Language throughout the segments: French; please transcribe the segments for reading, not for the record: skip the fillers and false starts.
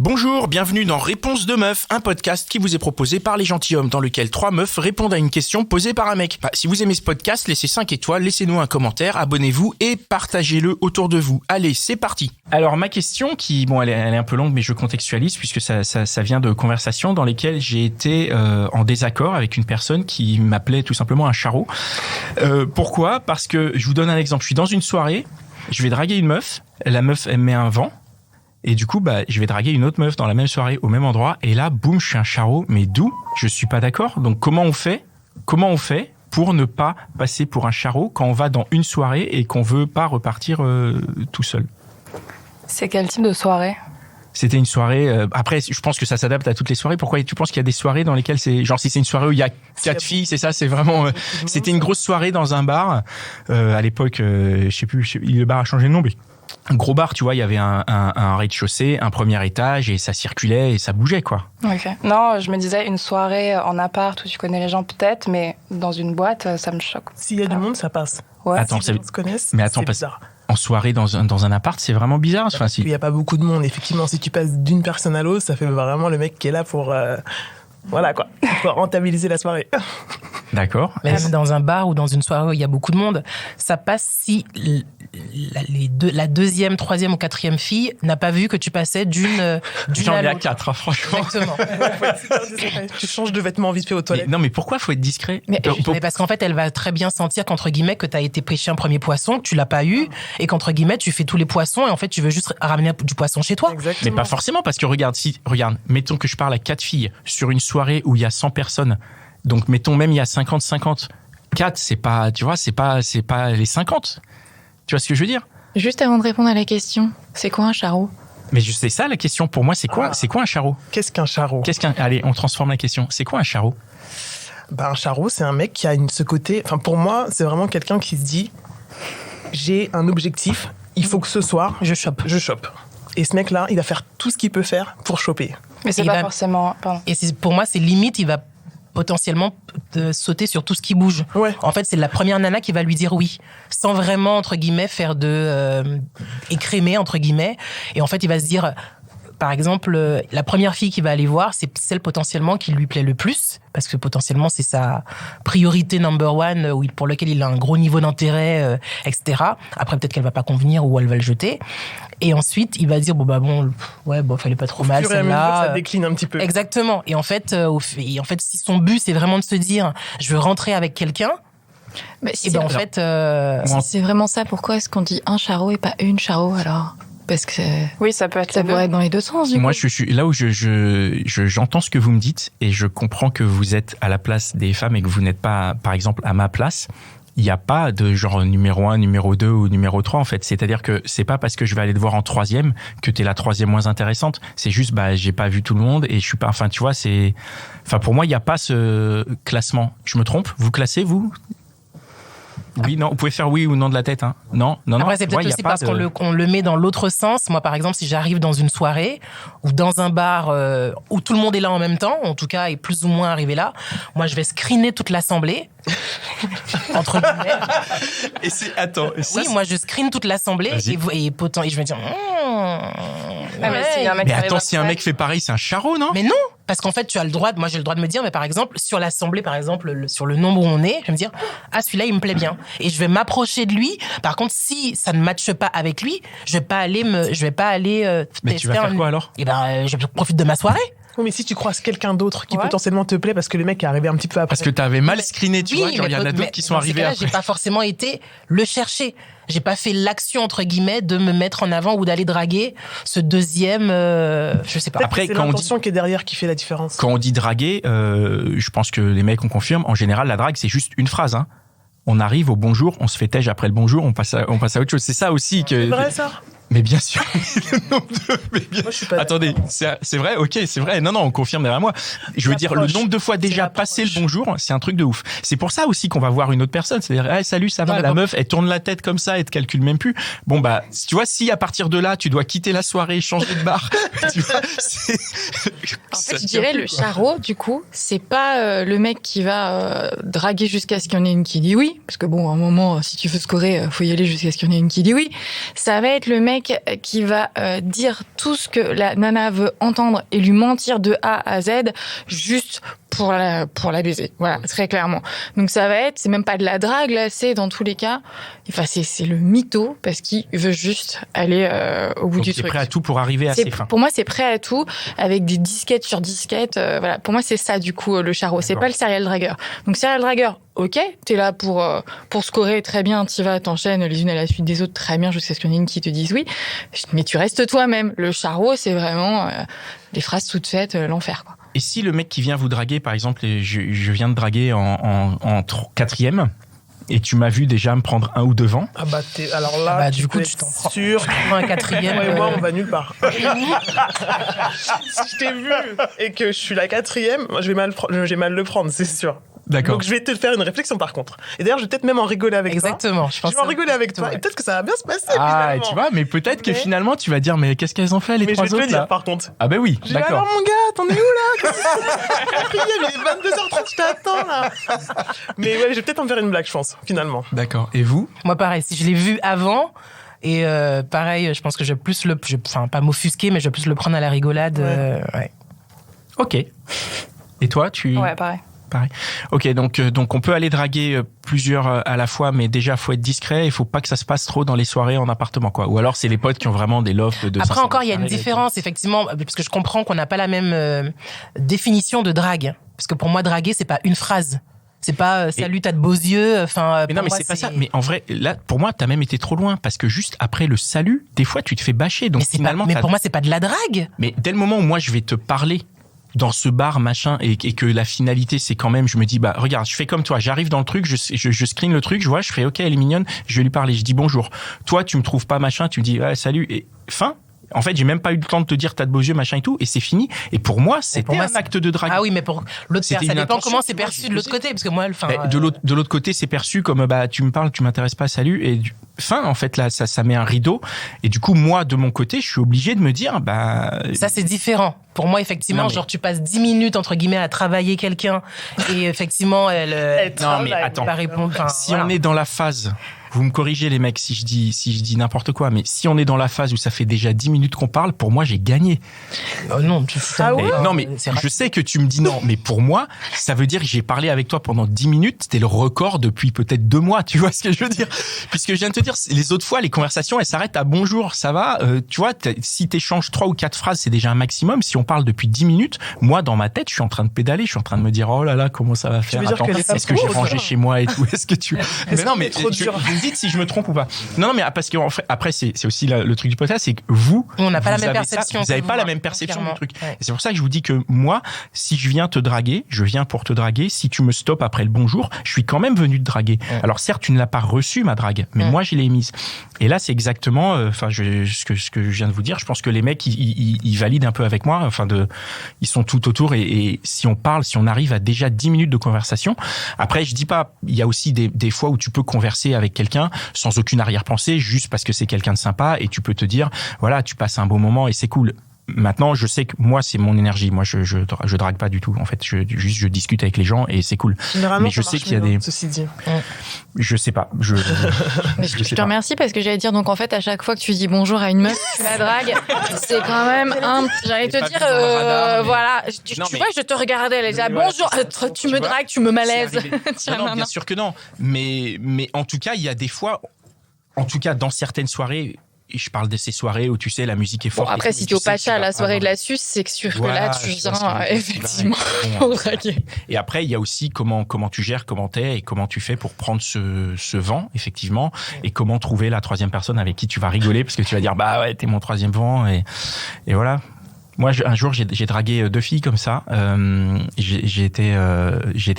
Bonjour, bienvenue dans Réponse de meuf, un podcast qui vous est proposé par les gentilshommes dans lequel 3 meufs répondent à une question posée par un mec. Si vous aimez ce podcast, laissez 5 étoiles, laissez-nous un commentaire, abonnez-vous et partagez-le autour de vous. Allez, c'est parti. Alors ma question qui, elle est un peu longue mais je contextualise puisque ça vient de conversations dans lesquelles j'ai été en désaccord avec une personne qui m'appelait tout simplement un charreau. Pourquoi ? Parce que, je vous donne un exemple, je suis dans une soirée, je vais draguer une meuf, la meuf elle met un vent. Et du coup, je vais draguer une autre meuf dans la même soirée, au même endroit. Et là, boum, je suis un charreau. Mais d'où ? Je suis pas d'accord. Donc, comment on fait pour ne pas passer pour un charreau quand on va dans une soirée et qu'on veut pas repartir tout seul ? C'est quel type de soirée ? C'était une soirée... après, je pense que ça s'adapte à toutes les soirées. Pourquoi tu penses qu'il y a des soirées dans lesquelles c'est... Genre, si c'est une soirée où il y a 4 filles, c'est ça, c'est vraiment... c'était une grosse soirée dans un bar. À l'époque, je sais plus, le bar a changé de nom, mais... Un gros bar, tu vois, il y avait un rez-de-chaussée, un premier étage, et ça circulait et ça bougeait, quoi. Ok. Non, je me disais une soirée en appart où tu connais les gens peut-être, mais dans une boîte, ça me choque. S'il y a du monde, ça passe. Ouais. Attends, si les gens se connaissent, mais attends, c'est bizarre. En soirée dans un appart, c'est vraiment bizarre. Enfin, Il n'y a pas beaucoup de monde. Effectivement, si tu passes d'une personne à l'autre, ça fait vraiment le mec qui est là pour... voilà, quoi. Pour rentabiliser la soirée. D'accord. Même dans un bar ou dans une soirée où il y a beaucoup de monde, ça passe si la deuxième, troisième ou quatrième fille n'a pas vu que tu passais d'une J'en à ai à l'autre. 4, franchement. Exactement. Tu changes de vêtements vite fait aux toilettes. Mais pourquoi faut être discret ? Mais parce qu'en fait, elle va très bien sentir qu'entre guillemets que t'as été pêcher un premier poisson, que tu l'as pas eu, et qu'entre guillemets tu fais tous les poissons et en fait tu veux juste ramener du poisson chez toi. Exactement. Mais pas forcément, parce que regarde, mettons que je parle à 4 filles sur une soirée où il y a 100 personnes. Donc, mettons même il y a 50-50. 4, c'est pas les 50. Tu vois ce que je veux dire ? Juste avant de répondre à la question, c'est quoi un charreau ? Mais c'est ça la question. Pour moi, c'est quoi un charreau ? Qu'est-ce qu'un charreau ? Allez, on transforme la question. C'est quoi un charreau ? Un charreau, c'est un mec qui a ce côté... Enfin, pour moi, c'est vraiment quelqu'un qui se dit j'ai un objectif, il faut que ce soir, je chope. Et ce mec-là, il va faire tout ce qu'il peut faire pour choper. Mais c'est pas forcément... Pardon. Et pour moi, c'est limite, il va potentiellement sauter sur tout ce qui bouge. Ouais. En fait, c'est la première nana qui va lui dire oui, sans vraiment, entre guillemets, faire écrémer, entre guillemets. Et en fait, il va se dire... Par exemple, la première fille qu'il va aller voir, c'est celle potentiellement qui lui plaît le plus, parce que potentiellement c'est sa priorité number one, pour laquelle il a un gros niveau d'intérêt, etc. Après, peut-être qu'elle va pas convenir ou elle va le jeter. Et ensuite, il va dire fallait pas trop mal celle-là. Ça décline un petit peu. Exactement. Et en fait, si son but c'est vraiment de se dire, je veux rentrer avec quelqu'un. Mais Et en fait, si c'est vraiment ça, pourquoi est-ce qu'on dit un charreau et pas une charreau alors ? Parce que oui, ça peut être dans les deux sens. Moi, je suis là où j'entends ce que vous me dites et je comprends que vous êtes à la place des femmes et que vous n'êtes pas, par exemple, à ma place. Il n'y a pas de genre numéro 1, numéro 2 ou numéro 3 en fait. C'est-à-dire que c'est pas parce que je vais aller te voir en 3e que t'es la 3e moins intéressante. C'est juste, j'ai pas vu tout le monde et je suis pas, tu vois, pour moi, il n'y a pas ce classement. Je me trompe ? Vous classez, vous ? Oui, non, vous pouvez faire oui ou non de la tête, hein. Non. Après, c'est peut-être aussi parce qu'on le met dans l'autre sens. Moi, par exemple, si j'arrive dans une soirée ou dans un bar où tout le monde est là en même temps, en tout cas, est plus ou moins arrivé là, moi, je vais screener toute l'assemblée. Entre guillemets. Oui, moi, je screen toute l'assemblée et je vais dire... si un mec fait pareil, c'est un charreau, non ? Mais non, parce qu'en fait, tu as le droit, moi j'ai le droit de me dire, mais par exemple, sur l'assemblée, par exemple, sur le nombre où on est, je vais me dire, celui-là, il me plaît bien. Et je vais m'approcher de lui. Par contre, si ça ne matche pas avec lui, je vais pas aller mais tu vas faire quoi alors ? Je profite de ma soirée. Oui, mais si tu croises quelqu'un d'autre qui potentiellement te plaît parce que le mec est arrivé un petit peu après. Parce que t'avais mal screené, tu vois, il y en a d'autres qui sont arrivés après. J'ai pas forcément été le chercher. J'ai pas fait l'action, entre guillemets, de me mettre en avant ou d'aller draguer ce deuxième, je sais pas. Après, c'est l'intention qui est derrière qui fait la différence. Quand on dit draguer, je pense que les mecs, on confirme, en général, la drague, c'est juste une phrase, hein. On arrive au bonjour, on se fait tège après le bonjour, on passe à autre chose. C'est ça aussi que... C'est vrai, ça ? Mais bien sûr. Moi, je suis pas Attendez, c'est vrai, ok, c'est vrai. Non, on confirme derrière moi. Je veux dire, le nombre de fois déjà passé le bonjour, c'est un truc de ouf. C'est pour ça aussi qu'on va voir une autre personne. C'est-à-dire, hey, salut, ça va, la meuf, elle tourne la tête comme ça, elle te calcule même plus. Bon, tu vois, si à partir de là, tu dois quitter la soirée, changer de bar, tu vois, En fait, je dirais le charreau, du coup, c'est pas le mec qui va draguer jusqu'à ce qu'il y en ait une qui dit oui, parce que bon, à un moment, si tu veux scorer, faut y aller jusqu'à ce qu'il y en ait une qui dit oui. Ça va être le mec qui va dire tout ce que la nana veut entendre et lui mentir de A à Z, juste pour la baiser. Voilà, très clairement. Donc ça va être, c'est même pas de la drague, là, c'est dans tous les cas, enfin, c'est le mytho, parce qu'il veut juste aller au bout du truc. Donc, prêt à tout pour arriver à ses fins. Pour moi, c'est prêt à tout, avec des disquettes sur disquettes. Voilà. Pour moi, c'est ça, du coup, le charreau. C'est pas le serial dragueur. Donc, serial dragueur, ok, t'es là pour scorer, très bien, t'y vas, t'enchaînes les unes à la suite des autres, très bien, jusqu'à ce qu'il y en ait une qui te dise oui. Mais tu restes toi-même. Le charreau, c'est vraiment des phrases toutes faites, l'enfer, quoi. Et si le mec qui vient vous draguer, par exemple, je viens de draguer en 4e, et tu m'as vu déjà me prendre un ou deux vents. Ah bah alors là, du coup, tu t'en prends. Sûr. Un 4e. Moi et moi, on va nulle part. Si je t'ai vu et que je suis la 4e, moi, j'ai mal le prendre, c'est sûr. D'accord. Donc je vais te faire une réflexion par contre. Et d'ailleurs, je vais peut-être même en rigoler avec toi. Exactement. Je vais en rigoler avec toi. Et peut-être que ça va bien se passer. Ah, finalement. tu vois, mais peut-être que finalement, tu vas dire, mais qu'est-ce qu'elles ont fait, les trois autres, je vais te le dire là par contre. Ah ben oui, Je dis, d'accord. alors mon gars, t'en es où là? Il est 22h30, je t'attends là. Mais ouais, je vais peut-être en faire une blague, je pense, finalement. D'accord. Et vous? Moi, pareil, si je l'ai vu avant, et pareil, je pense que je vais plus enfin, pas m'offusquer, mais je vais plus le prendre à la rigolade. Ouais. Ok. Et toi, Ouais, pareil. Pareil. Ok, donc on peut aller draguer plusieurs à la fois, mais déjà faut être discret. Il faut pas que ça se passe trop dans les soirées en appartement, quoi. Ou alors c'est les potes qui ont vraiment des lofts de. Après encore, il y a une différence, effectivement, parce que je comprends qu'on n'a pas la même définition de drague. Parce que pour moi, draguer, c'est pas une phrase. C'est pas salut, t'as de beaux yeux. Enfin, mais non, mais c'est pas ça. Mais en vrai, là, pour moi, t'as même été trop loin parce que juste après le salut, des fois, tu te fais bâcher. Donc finalement, mais pour moi, c'est pas de la drague. Mais dès le moment où moi, je vais te parler dans ce bar machin et que la finalité c'est quand même, je me dis bah regarde, je fais comme toi, j'arrive dans le truc, je screen le truc, je vois, je fais ok, elle est mignonne, je vais lui parler, je dis bonjour. Toi, tu me trouves pas machin, tu me dis ouais, salut et fin. En fait, j'ai même pas eu le temps de te dire t'as de beaux yeux machin et tout, et c'est fini. Et pour moi, c'était un acte de drague. Ah oui, mais pour l'autre, ça dépend comment c'est perçu de l'autre côté, parce que moi, de l'autre côté, c'est perçu comme bah tu me parles, tu m'intéresses pas, salut et fin. En fait, là, ça met un rideau. Et du coup, moi, de mon côté, je suis obligé de me dire bah. Ça, c'est différent. Pour moi, effectivement, genre tu passes 10 minutes entre guillemets à travailler quelqu'un et effectivement, elle. Non mais attends. Pas répondre. Si on est dans la phase. Vous me corrigez les mecs si je dis n'importe quoi, mais si on est dans la phase où ça fait déjà 10 minutes qu'on parle, pour moi j'ai gagné. Non, non mais je sais que tu me dis non, mais pour moi ça veut dire que j'ai parlé avec toi pendant 10 minutes, c'était le record depuis peut-être 2 mois, tu vois ce que je veux dire? Puisque je viens de te dire, les autres fois les conversations elles s'arrêtent à bonjour, ça va, tu vois, si t'échanges 3 ou 4 phrases c'est déjà un maximum. Si on parle depuis 10 minutes, moi dans ma tête je suis en train de pédaler, je suis en train de me dire oh là là comment ça va faire, attends, est-ce que j'ai rangé chez moi et tout, est-ce que tu mais non mais dites si je me trompe ou pas. Non mais parce que en fait, après c'est aussi le truc du podcast, c'est que on n'a pas la même perception. Vous avez pas la même perception du truc. Et c'est pour ça que je vous dis que moi, si je viens te draguer, je viens pour te draguer. Si tu me stoppes après le bonjour, je suis quand même venu te draguer. Alors certes, tu ne l'as pas reçu ma drague, mais moi je l'ai émise. Et là, c'est exactement, enfin, ce que je viens de vous dire. Je pense que les mecs, ils valident un peu avec moi. Enfin, ils sont tout autour. Et si on parle, si on arrive à déjà 10 minutes de conversation. Après, je dis pas, il y a aussi des fois où tu peux converser avec quelqu'un sans aucune arrière-pensée, juste parce que c'est quelqu'un de sympa et tu peux te dire, voilà, tu passes un bon moment et c'est cool. Maintenant, je sais que moi, c'est mon énergie. Moi, je drague pas du tout. En fait, je discute avec les gens et c'est cool. Mais je sais qu'il y a des. Ceci dit. Je sais pas. Je te remercie parce que j'allais dire, donc en fait, à chaque fois que tu dis bonjour à une meuf, tu la dragues, c'est quand même j'allais te dire, voilà. Tu vois, je te regardais, elle disait bonjour, tu me dragues, tu me malaises. Non, bien sûr que non. Mais en tout cas, il y a des fois, en tout cas, dans certaines soirées. Et je parle de ces soirées où tu sais la musique est forte. Bon, après, si tu es au Pacha à la soirée de la suce, c'est que sûr que là tu viens effectivement pour draguer. Et après, il y a aussi comment tu gères, comment t'es et comment tu fais pour prendre ce vent effectivement et comment trouver la troisième personne avec qui tu vas rigoler parce que tu vas dire bah ouais t'es mon troisième vent et voilà. Moi, un jour, j'ai dragué 2 filles comme ça. J'ai été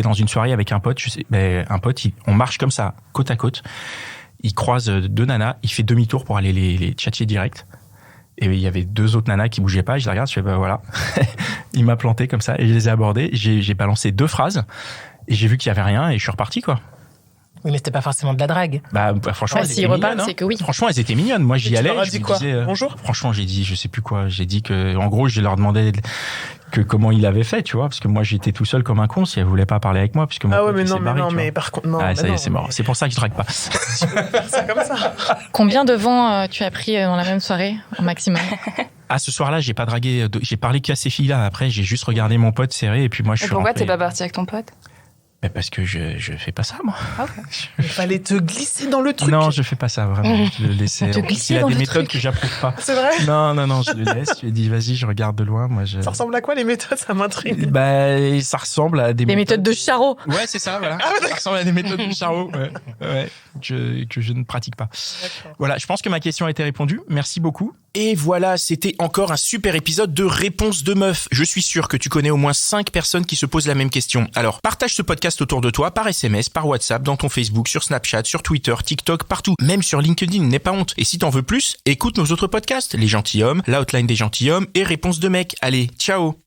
dans une soirée avec un pote. Un pote, on marche comme ça, côte à côte. Il croise 2 nanas, il fait demi-tour pour aller les tchatcher direct. Et il y avait 2 autres nanas qui bougeaient pas, et je les regarde, je fais bah voilà. Il m'a planté comme ça, et je les ai abordées. J'ai balancé 2 phrases, et j'ai vu qu'il y avait rien, et je suis reparti, quoi. Oui, mais c'était pas forcément de la drague. Bah, franchement, elles S'ils étaient reparlent, mignonnes, c'est que oui. Franchement, elles étaient mignonnes. Moi, j'y Et tu allais. leur as je dit me quoi disais, Bonjour. Franchement, j'ai dit, je sais plus quoi. J'ai dit que, en gros, je leur demandais que comment il avait fait, tu vois, parce que moi, j'étais tout seul comme un con si elle voulait pas parler avec moi, puisque mon Ah ouais, pote, mais il non, s'est mais barré, non, tu vois. mais par contre, non. Ah, mais ça y est, non, c'est mort. mais C'est pour ça que je drague pas. c'est comme ça. Combien de vents tu as pris dans la même soirée, au maximum? Ah, ce soir-là, j'ai pas dragué, j'ai parlé qu'à ces filles-là. Après, j'ai juste regardé mon pote serré, et puis moi, je Et suis pourquoi rentré. t'es pas parti avec ton pote? Mais parce que je fais pas ça, moi. Il fallait te glisser dans le truc. Non, je fais pas ça, vraiment. Je le laissais. Te En plus, glisser il a dans des le méthodes truc. que j'approuve pas. C'est vrai. Non, je le laisse. Je lui ai dit, vas-y, je regarde de loin. Moi, Ça ressemble à quoi les méthodes? Ça m'intrigue. Bah, ça ressemble à des Des méthodes de charreau. Ouais, c'est ça, voilà. Ça ressemble à des méthodes de Charot. Ouais, que je ne pratique pas. Voilà, je pense que ma question a été répondue. Merci beaucoup. Et voilà, c'était encore un super épisode de Réponse de Meuf. Je suis sûr que tu connais au moins 5 personnes qui se posent la même question. Alors, partage ce podcast autour de toi par SMS, par WhatsApp, dans ton Facebook, sur Snapchat, sur Twitter, TikTok, partout. Même sur LinkedIn, n'aie pas honte. Et si t'en veux plus, écoute nos autres podcasts. Les Gentilshommes, l'Outline des Gentilshommes et Réponse de Mec. Allez, ciao!